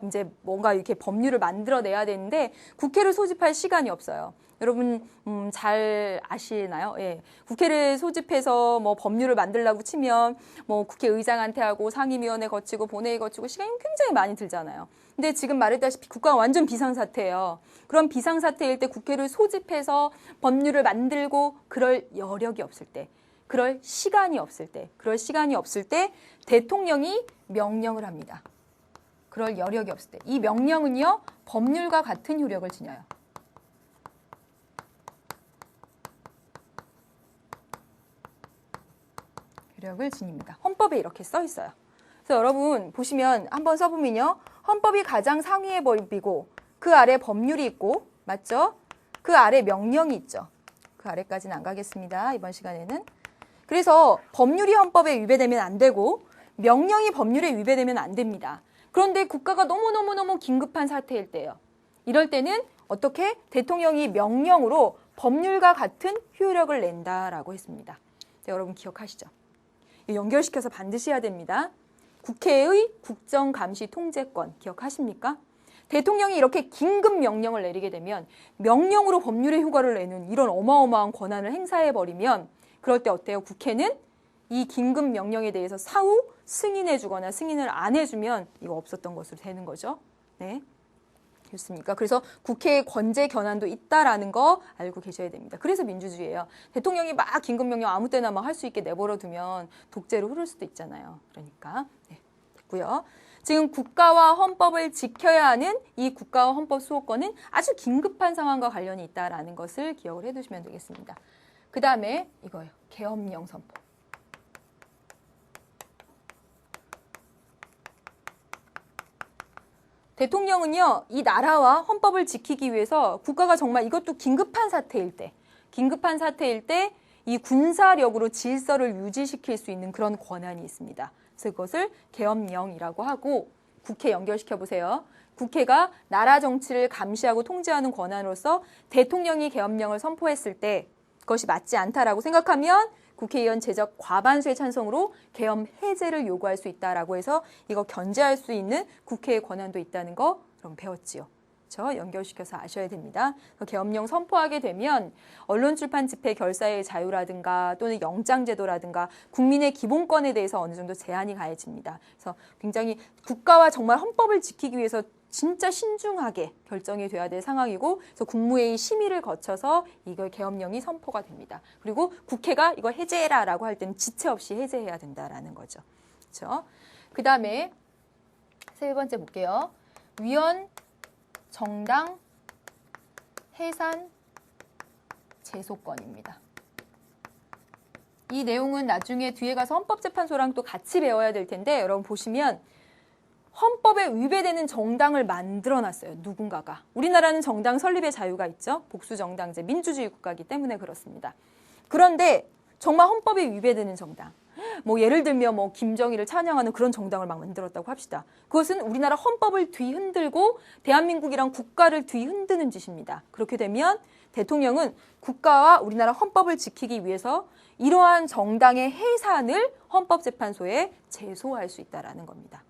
이렇게 법률을 만들어내야 되는데 국회를 소집할 시간이 없어요. 여러분 잘 아시나요? 예. 국회를 소집해서 법률을 만들려고 치면 국회의장한테 하고 상임위원회 거치고 본회의 거치고 시간이 굉장히 많이 들잖아요. 근데 지금 말했다시피 국가가 완전 비상사태예요. 그런 비상사태일 때 국회를 소집해서 법률을 만들고 그럴 여력이 없을 때 그럴 시간이 없을 때 대통령이 명령을 합니다. 그럴 여력이 없을 때. 이 명령은요, 법률과 같은 효력을 지녀요. 효력을 지닙니다. 헌법에 이렇게 써 있어요. 그래서 여러분 보시면 한번 써보면요. 헌법이 가장 상위의 법이고 그 아래 법률이 있고 맞죠? 그 아래 명령이 있죠. 그 아래까지는 안 가겠습니다. 이번 시간에는. 그래서 법률이 헌법에 위배되면 안 되고 명령이 법률에 위배되면 안 됩니다. 그런데 국가가 너무너무너무 긴급한 사태일 때예요. 이럴 때는 어떻게? 대통령이 명령으로 법률과 같은 효력을 낸다라고 했습니다. 여러분 기억하시죠? 연결시켜서 반드시 해야 됩니다. 국회의 국정감시 통제권 기억하십니까? 대통령이 이렇게 긴급 명령을 내리게 되면 명령으로 법률의 효과를 내는 이런 어마어마한 권한을 행사해버리면 그럴 때 어때요? 국회는 이 긴급 명령에 대해서 사후 승인해주거나 승인을 안 해주면 이거 없었던 것으로 되는 거죠. 네. 그렇습니까? 그래서 국회의 권제 권한도 있다라는 거 알고 계셔야 됩니다. 그래서 민주주의예요. 대통령이 막 긴급명령 아무 때나 막 할 수 있게 내버려 두면 독재로 흐를 수도 있잖아요. 그러니까 네, 됐고요. 지금 국가와 헌법을 지켜야 하는 이 국가와 헌법 수호권은 아주 긴급한 상황과 관련이 있다라는 것을 기억을 해두시면 되겠습니다. 그 다음에 이거예요. 계엄령 선포. 대통령은요, 이 나라와 헌법을 지키기 위해서 국가가 정말 이것도 긴급한 사태일 때 이 군사력으로 질서를 유지시킬 수 있는 그런 권한이 있습니다. 그래서 그것을 계엄령이라고 하고 국회 연결시켜 보세요. 국회가 나라 정치를 감시하고 통제하는 권한으로서 대통령이 계엄령을 선포했을 때 그것이 맞지 않다라고 생각하면 국회의원 제적 과반수의 찬성으로 계엄 해제를 요구할 수 있다라고 해서 이거 견제할 수 있는 국회의 권한도 있다는 거 그럼 배웠지요. 그렇죠? 연결시켜서 아셔야 됩니다. 계엄령 선포하게 되면 언론 출판 집회 결사의 자유라든가 또는 영장제도라든가 국민의 기본권에 대해서 어느 정도 제한이 가해집니다. 그래서 굉장히 국가와 정말 헌법을 지키기 위해서 진짜 신중하게 결정이 돼야 될 상황이고 그래서 국무회의 심의를 거쳐서 이걸 계엄령이 선포가 됩니다. 그리고 국회가 이거 해제해라라고 할 때는 지체 없이 해제해야 된다라는 거죠. 그렇죠? 그 다음에 세 번째 볼게요. 위헌 정당 해산 제소권입니다. 이 내용은 나중에 뒤에 가서 헌법재판소랑 또 같이 배워야 될 텐데 여러분 보시면 헌법에 위배되는 정당을 만들어놨어요. 누군가가. 우리나라는 정당 설립의 자유가 있죠. 복수정당제, 민주주의 국가이기 때문에 그렇습니다. 그런데 정말 헌법에 위배되는 정당. 뭐 예를 들면 뭐 김정일을 찬양하는 그런 정당을 막 만들었다고 합시다. 그것은 우리나라 헌법을 뒤흔들고 대한민국이란 국가를 뒤흔드는 짓입니다. 그렇게 되면 대통령은 국가와 우리나라 헌법을 지키기 위해서 이러한 정당의 해산을 헌법재판소에 제소할 수 있다는 겁니다.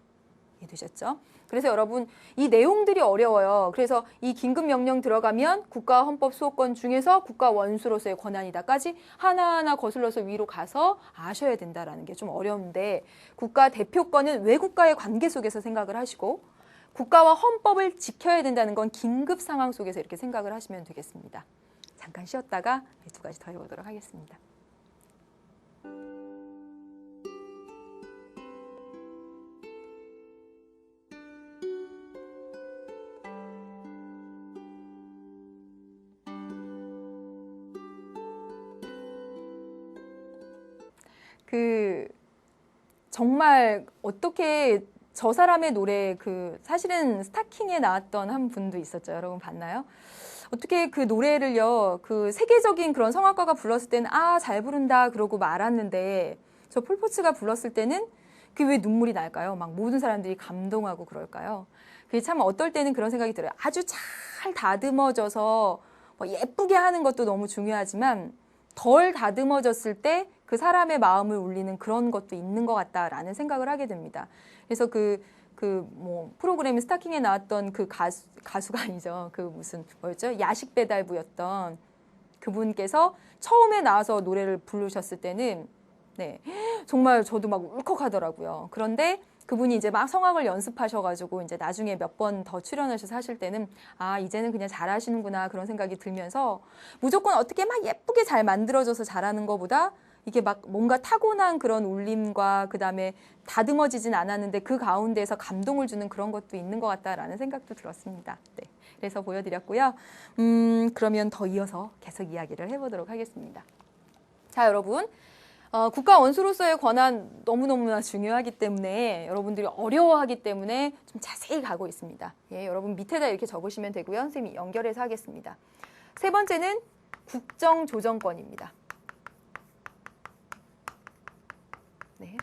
이해되셨죠? 그래서 여러분 이 내용들이 어려워요. 그래서 이 긴급명령 들어가면 국가 헌법 수호권 중에서 국가 원수로서의 권한이다까지 하나하나 거슬러서 위로 가서 아셔야 된다는 게 좀 어려운데 국가 대표권은 외국과의 관계 속에서 생각을 하시고 국가와 헌법을 지켜야 된다는 건 긴급 상황 속에서 이렇게 생각을 하시면 되겠습니다. 잠깐 쉬었다가 두 가지 더 해보도록 하겠습니다. 정말 어떻게 저 사람의 노래 사실은 스타킹에 나왔던 한 분도 있었죠. 여러분 봤나요? 어떻게 그 노래를요, 그 세계적인 그런 성악가가 불렀을 때는 잘 부른다 그러고 말았는데 저 폴포츠가 불렀을 때는 그게 왜 눈물이 날까요? 막 모든 사람들이 감동하고 그럴까요? 그게 참 어떨 때는 그런 생각이 들어요. 아주 잘 다듬어져서 예쁘게 하는 것도 너무 중요하지만 덜 다듬어졌을 때 그 사람의 마음을 울리는 그런 것도 있는 것 같다라는 생각을 하게 됩니다. 그래서 프로그램 스타킹에 나왔던 그 가수가 아니죠. 뭐였죠? 야식 배달부였던 그분께서 처음에 나와서 노래를 부르셨을 때는 네, 정말 저도 막 울컥하더라고요. 그런데 그분이 이제 막 성악을 연습하셔가지고 이제 나중에 몇 번 더 출연하셔서 하실 때는 이제는 그냥 잘하시는구나 그런 생각이 들면서 무조건 어떻게 막 예쁘게 잘 만들어져서 잘하는 것보다 이게 막 뭔가 타고난 그런 울림과 그다음에 다듬어지진 않았는데 그 가운데에서 감동을 주는 그런 것도 있는 것 같다라는 생각도 들었습니다. 네, 그래서 보여드렸고요. 그러면 더 이어서 계속 이야기를 해보도록 하겠습니다. 자, 여러분. 국가 원수로서의 권한 너무너무나 중요하기 때문에 여러분들이 어려워하기 때문에 좀 자세히 가고 있습니다. 예, 여러분 밑에다 이렇게 적으시면 되고요. 선생님이 연결해서 하겠습니다. 세 번째는 국정조정권입니다. 네.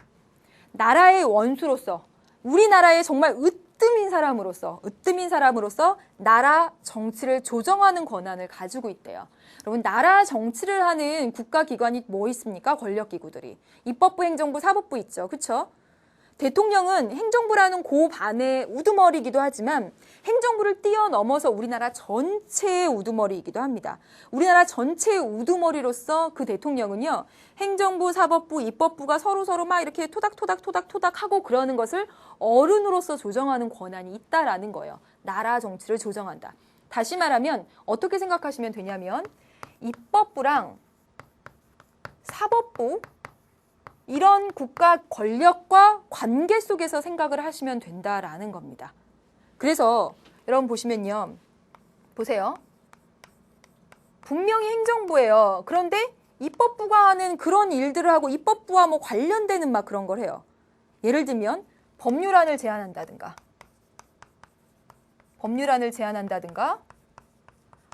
나라의 원수로서, 우리나라의 정말 으뜸인 사람으로서 나라 정치를 조정하는 권한을 가지고 있대요. 여러분, 나라 정치를 하는 국가기관이 뭐 있습니까? 권력기구들이. 입법부, 행정부, 사법부 있죠. 그렇죠? 대통령은 행정부라는 고반의 우두머리이기도 하지만 행정부를 뛰어넘어서 우리나라 전체의 우두머리이기도 합니다. 우리나라 전체의 우두머리로서 그 대통령은요, 행정부, 사법부, 입법부가 서로 막 이렇게 토닥토닥 하고 그러는 것을 어른으로서 조정하는 권한이 있다라는 거예요. 나라 정치를 조정한다. 다시 말하면 어떻게 생각하시면 되냐면 입법부랑 사법부 이런 국가 권력과 관계 속에서 생각을 하시면 된다라는 겁니다. 그래서 여러분 보시면요. 보세요. 분명히 행정부예요. 그런데 입법부가 하는 그런 일들을 하고 입법부와 뭐 관련되는 막 그런 걸 해요. 예를 들면 법률안을 제안한다든가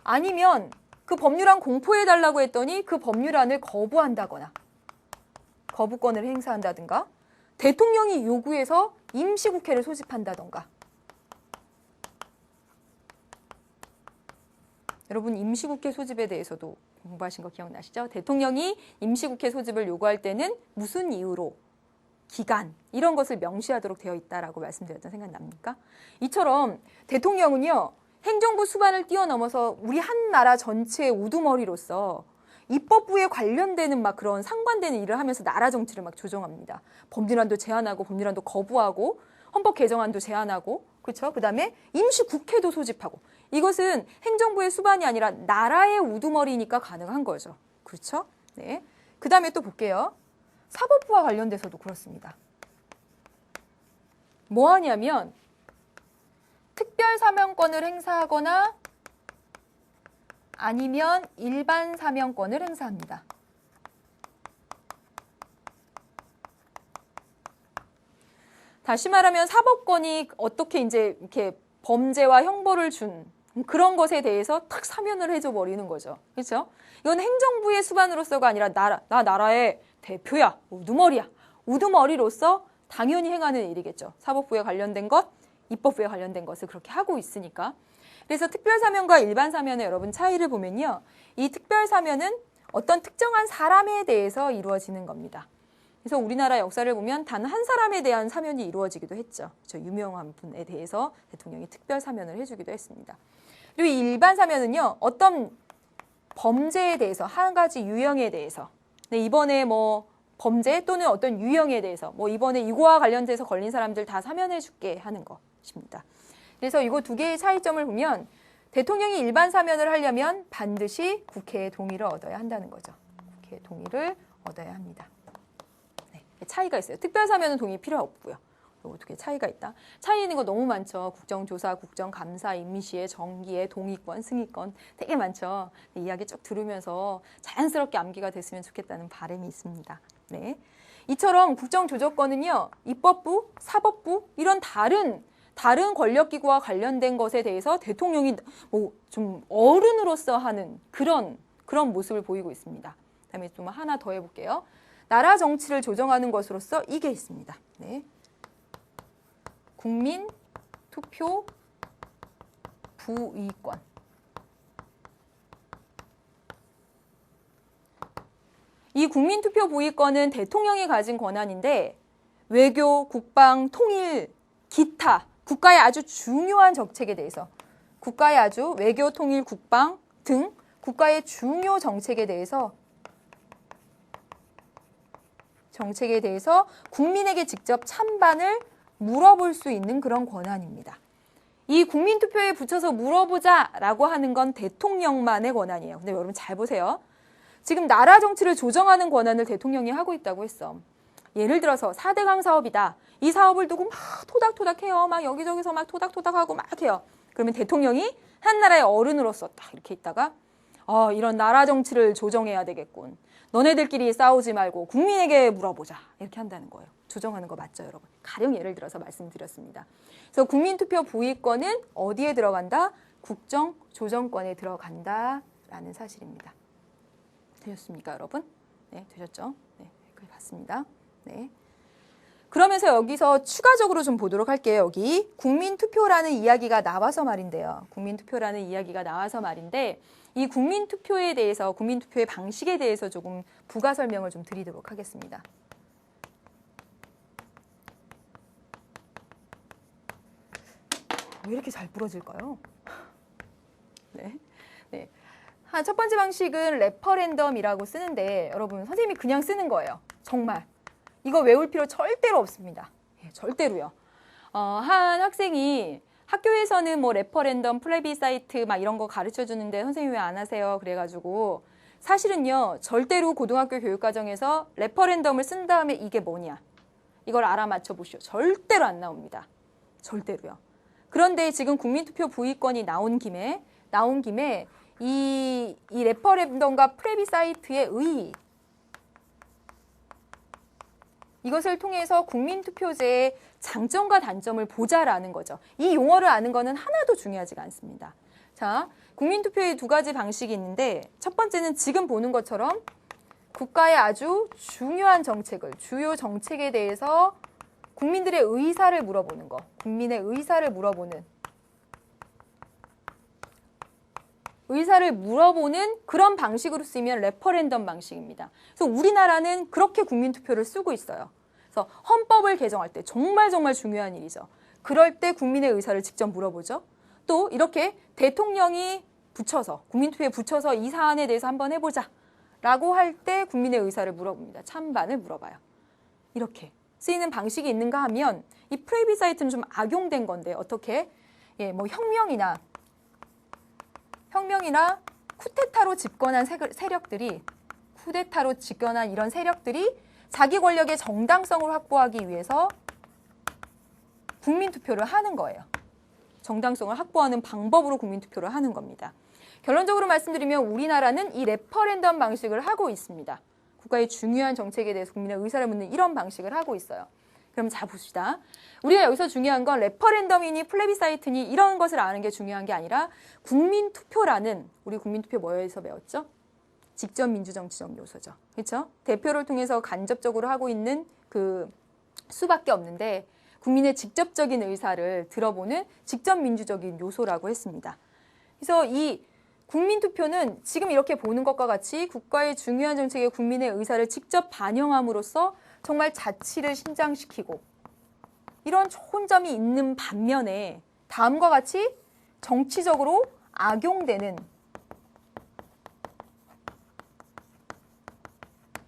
아니면 그 법률안 공포해달라고 했더니 그 법률안을 거부한다거나 거부권을 행사한다든가 대통령이 요구해서 임시국회를 소집한다든가 여러분 임시국회 소집에 대해서도 공부하신 거 기억나시죠? 대통령이 임시국회 소집을 요구할 때는 무슨 이유로 기간 이런 것을 명시하도록 되어 있다라고 말씀드렸던 생각 납니까? 이처럼 대통령은요. 행정부 수반을 뛰어넘어서 우리 한 나라 전체의 우두머리로서 입법부에 관련되는 막 그런 상관되는 일을 하면서 나라 정치를 막 조정합니다. 법률안도 제안하고 법률안도 거부하고 헌법 개정안도 제안하고 그렇죠? 그다음에 임시국회도 소집하고 이것은 행정부의 수반이 아니라 나라의 우두머리니까 가능한 거죠. 그렇죠? 네. 그다음에 또 볼게요. 사법부와 관련돼서도 그렇습니다. 뭐 하냐면 특별 사면권을 행사하거나 아니면 일반 사면권을 행사합니다. 다시 말하면 사법권이 어떻게 이제 이렇게 범죄와 형벌을 준 그런 것에 대해서 탁 사면을 해줘 버리는 거죠. 그렇죠? 이건 행정부의 수반으로서가 아니라 나 나라의 대표야, 우두머리로서 당연히 행하는 일이겠죠. 사법부에 관련된 것, 입법부에 관련된 것을 그렇게 하고 있으니까. 그래서 특별사면과 일반사면의 여러분 차이를 보면요. 이 특별사면은 어떤 특정한 사람에 대해서 이루어지는 겁니다. 그래서 우리나라 역사를 보면 단 한 사람에 대한 사면이 이루어지기도 했죠. 저 유명한 분에 대해서 대통령이 특별사면을 해주기도 했습니다. 그리고 이 일반사면은요. 어떤 범죄에 대해서 한 가지 유형에 대해서 이번에 뭐 범죄 또는 어떤 유형에 대해서 뭐 이번에 이거와 관련돼서 걸린 사람들 다 사면해 줄게 하는 것입니다. 그래서 이거 두 개의 차이점을 보면 대통령이 일반 사면을 하려면 반드시 국회의 동의를 얻어야 한다는 거죠. 국회의 동의를 얻어야 합니다. 네, 차이가 있어요. 특별 사면은 동의 필요 없고요. 어떻게 차이가 있다? 차이 있는 거 너무 많죠. 국정조사, 국정감사, 임시회, 정기회, 동의권, 승인권 되게 많죠. 이야기 쭉 들으면서 자연스럽게 암기가 됐으면 좋겠다는 바람이 있습니다. 네, 이처럼 국정조정권은요. 입법부, 사법부 이런 다른 권력기구와 관련된 것에 대해서 대통령이 뭐 좀 어른으로서 하는 그런 모습을 보이고 있습니다. 그다음에 좀 하나 더 해볼게요. 나라 정치를 조정하는 것으로서 이게 있습니다. 네. 국민 투표 부의권. 이 국민 투표 부의권은 대통령이 가진 권한인데 외교, 국방, 통일, 기타 국가의 아주 중요한 정책에 대해서 국가의 아주 외교, 통일, 국방 등 국가의 중요 정책에 대해서 국민에게 직접 찬반을 물어볼 수 있는 그런 권한입니다. 이 국민투표에 붙여서 물어보자라고 하는 건 대통령만의 권한이에요. 근데 여러분 잘 보세요. 지금 나라 정치를 조정하는 권한을 대통령이 하고 있다고 했어. 예를 들어서 4대강 사업이다. 이 사업을 두고 막 토닥토닥 해요. 막 여기저기서 막 토닥토닥 하고 막 해요. 그러면 대통령이 한 나라의 어른으로서 딱 이렇게 있다가 이런 나라 정치를 조정해야 되겠군. 너네들끼리 싸우지 말고 국민에게 물어보자. 이렇게 한다는 거예요. 조정하는 거 맞죠, 여러분? 가령 예를 들어서 말씀드렸습니다. 그래서 국민투표 부의권은 어디에 들어간다? 국정조정권에 들어간다라는 사실입니다. 되셨습니까, 여러분? 네, 되셨죠? 네, 여기까지 봤습니다. 네. 그러면서 여기서 추가적으로 좀 보도록 할게요. 여기 국민투표라는 이야기가 나와서 말인데요. 국민투표라는 이야기가 나와서 말인데 이 국민투표에 대해서, 국민투표의 방식에 대해서 조금 부가 설명을 좀 드리도록 하겠습니다. 왜 이렇게 잘 부러질까요? 네. 네. 첫 번째 방식은 레퍼렌덤이라고 쓰는데 여러분 선생님이 그냥 쓰는 거예요. 정말. 이거 외울 필요 절대로 없습니다. 예, 절대로요. 한 학생이 학교에서는 뭐 레퍼렌덤, 플래비사이트 막 이런 거 가르쳐 주는데 선생님 왜 안 하세요? 그래가지고 사실은요 절대로 고등학교 교육과정에서 레퍼렌덤을 쓴 다음에 이게 뭐냐 이걸 알아맞혀 보시오. 절대로 안 나옵니다. 절대로요. 그런데 지금 국민투표 부의권이 나온 김에 이 레퍼렌덤과 플래비사이트의 의의 이것을 통해서 국민투표제의 장점과 단점을 보자라는 거죠. 이 용어를 아는 거는 하나도 중요하지가 않습니다. 자, 국민투표의 두 가지 방식이 있는데 첫 번째는 지금 보는 것처럼 국가의 아주 중요한 정책을, 주요 정책에 대해서 국민들의 의사를 물어보는 거, 국민의 의사를 물어보는 그런 방식으로 쓰이면 레퍼렌덤 방식입니다. 그래서 우리나라는 그렇게 국민투표를 쓰고 있어요. 그래서 헌법을 개정할 때 정말 중요한 일이죠. 그럴 때 국민의 의사를 직접 물어보죠. 또 이렇게 대통령이 국민투표에 붙여서 이 사안에 대해서 한번 해보자 라고 할 때 국민의 의사를 물어봅니다. 찬반을 물어봐요. 이렇게 쓰이는 방식이 있는가 하면 이 플레비사이트는 좀 악용된 건데 어떻게? 예, 뭐 혁명이나 쿠데타로 집권한 이런 세력들이 자기 권력의 정당성을 확보하기 위해서 국민투표를 하는 거예요. 정당성을 확보하는 방법으로 국민투표를 하는 겁니다. 결론적으로 말씀드리면 우리나라는 이 레퍼렌덤 방식을 하고 있습니다. 국가의 중요한 정책에 대해서 국민의 의사를 묻는 이런 방식을 하고 있어요. 그럼 자 봅시다. 우리가 여기서 중요한 건 레퍼렌덤이니 플래비사이트니 이런 것을 아는 게 중요한 게 아니라 국민투표라는 우리 국민투표 뭐에서 배웠죠? 직접 민주정치적 요소죠. 그렇죠? 대표를 통해서 간접적으로 하고 있는 그 수밖에 없는데 국민의 직접적인 의사를 들어보는 직접 민주적인 요소라고 했습니다. 그래서 이 국민투표는 지금 이렇게 보는 것과 같이 국가의 중요한 정책에 국민의 의사를 직접 반영함으로써 정말 자치를 신장시키고 이런 좋은 점이 있는 반면에 다음과 같이 정치적으로 악용되는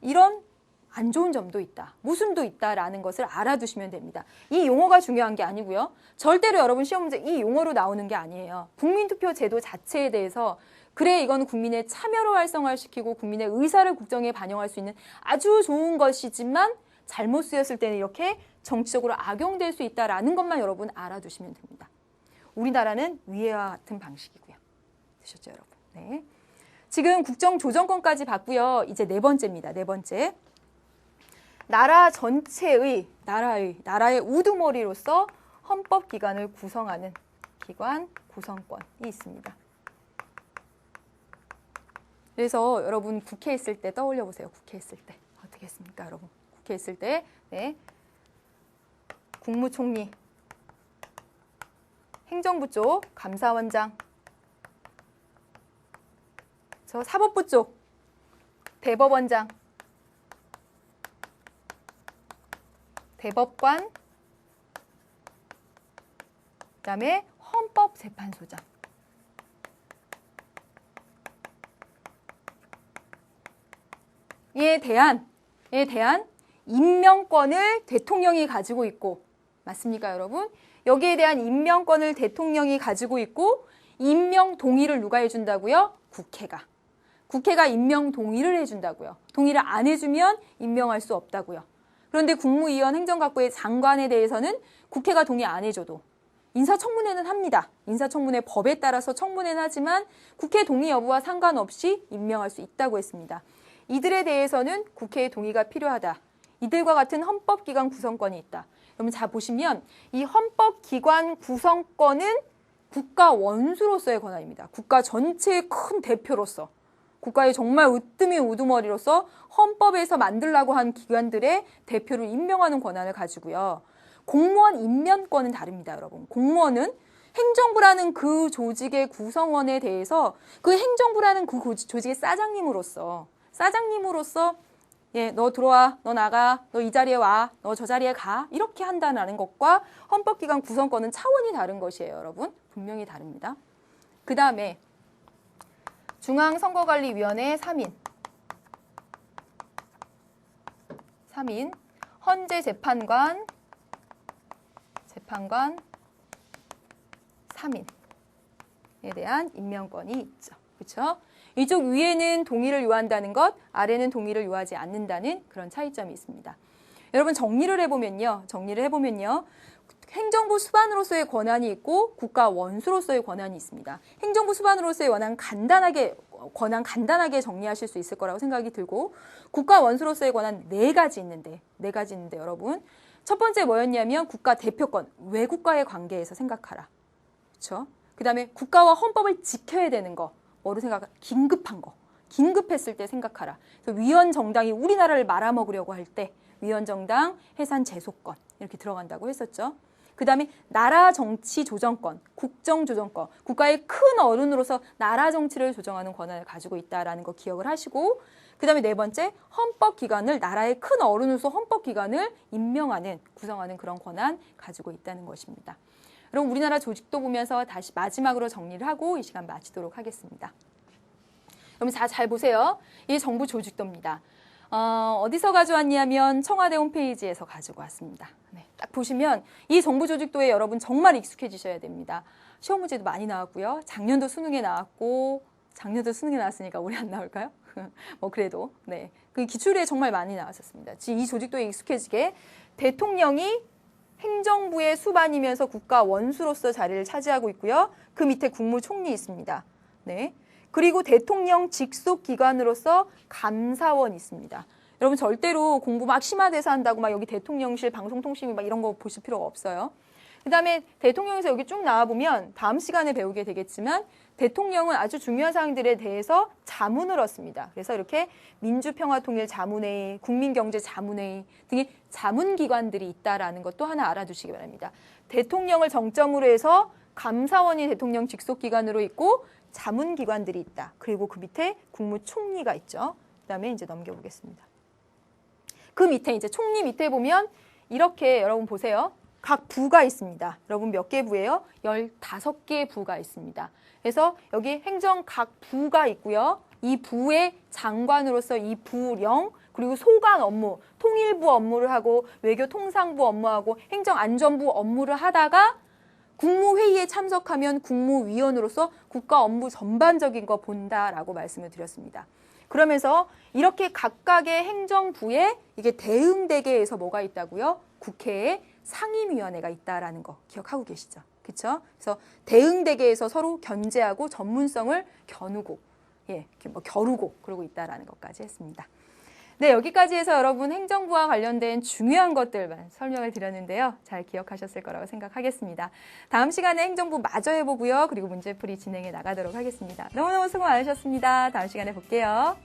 이런 안 좋은 점도 있다. 모순도 있다라는 것을 알아두시면 됩니다. 이 용어가 중요한 게 아니고요. 절대로 여러분 시험 문제 이 용어로 나오는 게 아니에요. 국민투표 제도 자체에 대해서 그래 이건 국민의 참여를 활성화시키고 국민의 의사를 국정에 반영할 수 있는 아주 좋은 것이지만 잘못 쓰였을 때는 이렇게 정치적으로 악용될 수 있다라는 것만 여러분 알아두시면 됩니다. 우리나라는 위와 같은 방식이고요. 되셨죠, 여러분? 네. 지금 국정조정권까지 봤고요. 이제 네 번째입니다. 네 번째. 나라 전체의 나라의 우두머리로서 헌법기관을 구성하는 기관 구성권이 있습니다. 그래서 여러분 국회 있을 때 떠올려 보세요. 국회 있을 때 어떻게 했습니까, 여러분? 국회 있을 때 네. 국무총리, 행정부 쪽 감사원장, 저 사법부 쪽 대법원장, 대법관, 그다음에 헌법재판소장. 이에 대한 임명권을 대통령이 가지고 있고, 맞습니까, 여러분? 여기에 대한 임명권을 대통령이 가지고 있고 임명 동의를 누가 해준다고요? 국회가. 국회가 임명 동의를 해준다고요. 동의를 안 해주면 임명할 수 없다고요. 그런데 국무위원 행정각부의 장관에 대해서는 국회가 동의 안 해줘도 인사청문회는 합니다. 인사청문회 법에 따라서 청문회는 하지만 국회 동의 여부와 상관없이 임명할 수 있다고 했습니다. 이들에 대해서는 국회의 동의가 필요하다. 이들과 같은 헌법기관 구성권이 있다. 여러분 잘 보시면 이 헌법기관 구성권은 국가 원수로서의 권한입니다. 국가 전체의 큰 대표로서, 국가의 정말 으뜸이 우두머리로서 헌법에서 만들라고 한 기관들의 대표를 임명하는 권한을 가지고요. 공무원 임면권은 다릅니다, 여러분. 공무원은 행정부라는 그 조직의 구성원에 대해서 그 행정부라는 그 조직의 사장님으로서 예, 너 들어와, 너 나가, 너 이 자리에 와, 너 저 자리에 가 이렇게 한다는 것과 헌법기관 구성권은 차원이 다른 것이에요, 여러분. 분명히 다릅니다. 그 다음에 중앙선거관리위원회 3인, 헌재 재판관 3인에 대한 임명권이 있죠. 그렇죠? 이쪽 위에는 동의를 요한다는 것, 아래는 동의를 요하지 않는다는 그런 차이점이 있습니다. 여러분 정리를 해보면요. 행정부 수반으로서의 권한이 있고 국가 원수로서의 권한이 있습니다. 행정부 수반으로서의 권한 간단하게 정리하실 수 있을 거라고 생각이 들고 국가 원수로서의 권한 네 가지 있는데 여러분 첫 번째 뭐였냐면 국가 대표권, 외국과의 관계에서 생각하라. 그렇죠? 그다음에 국가와 헌법을 지켜야 되는 거. 뭐로 생각하? 긴급한 거. 긴급했을 때 생각하라. 그래서 위원 정당이 우리나라를 말아먹으려고 할 때 위원 정당 해산 제소권 이렇게 들어간다고 했었죠. 그다음에 나라 정치 조정권, 국정 조정권. 국가의 큰 어른으로서 나라 정치를 조정하는 권한을 가지고 있다라는 거 기억을 하시고 그다음에 네 번째 헌법기관을 나라의 큰 어른으로서 헌법기관을 임명하는 구성하는 그런 권한 가지고 있다는 것입니다. 그럼 우리나라 조직도 보면서 다시 마지막으로 정리를 하고 이 시간 마치도록 하겠습니다. 그럼 잘 보세요. 이 정부 조직도입니다. 어디서 가져왔냐면 청와대 홈페이지에서 가지고 왔습니다. 네, 딱 보시면 이 정부 조직도에 여러분 정말 익숙해지셔야 됩니다. 시험 문제도 많이 나왔고요. 작년도 수능에 나왔으니까 올해 안 나올까요? 뭐 그래도 네, 그 기출에 정말 많이 나왔었습니다. 이 조직도에 익숙해지게 대통령이 행정부의 수반이면서 국가 원수로서 자리를 차지하고 있고요. 그 밑에 국무총리 있습니다. 네. 그리고 대통령 직속 기관으로서 감사원이 있습니다. 여러분 절대로 공부 막 심화돼서 한다고 막 여기 대통령실 방송통신위 막 이런 거 보실 필요가 없어요. 그다음에 대통령에서 여기 쭉 나와보면 다음 시간에 배우게 되겠지만 대통령은 아주 중요한 사항들에 대해서 자문을 얻습니다. 그래서 이렇게 민주평화통일자문회의, 국민경제자문회의 등의 자문기관들이 있다라는 것도 하나 알아두시기 바랍니다. 대통령을 정점으로 해서 감사원이 대통령 직속기관으로 있고 자문기관들이 있다. 그리고 그 밑에 국무총리가 있죠. 그다음에 이제 넘겨보겠습니다. 그 밑에 이제 총리 밑에 보면 이렇게 여러분 보세요. 각 부가 있습니다. 여러분 몇 개 부예요? 15개 부가 있습니다. 그래서 여기 행정 각 부가 있고요. 이 부의 장관으로서 이 부령 그리고 소관 업무, 통일부 업무를 하고 외교통상부 업무하고 행정안전부 업무를 하다가 국무회의에 참석하면 국무위원으로서 국가 업무 전반적인 거 본다라고 말씀을 드렸습니다. 그러면서 이렇게 각각의 행정부에 이게 대응대계에서 뭐가 있다고요? 국회에 상임위원회가 있다라는 거 기억하고 계시죠? 그렇죠? 그래서 대응대계에서 서로 견제하고 전문성을 겨누고, 이렇게 뭐 겨루고 그러고 있다라는 것까지 했습니다. 네, 여기까지 해서 여러분 행정부와 관련된 중요한 것들만 설명을 드렸는데요. 잘 기억하셨을 거라고 생각하겠습니다. 다음 시간에 행정부 마저 해보고요. 그리고 문제풀이 진행해 나가도록 하겠습니다. 너무너무 수고 많으셨습니다. 다음 시간에 볼게요.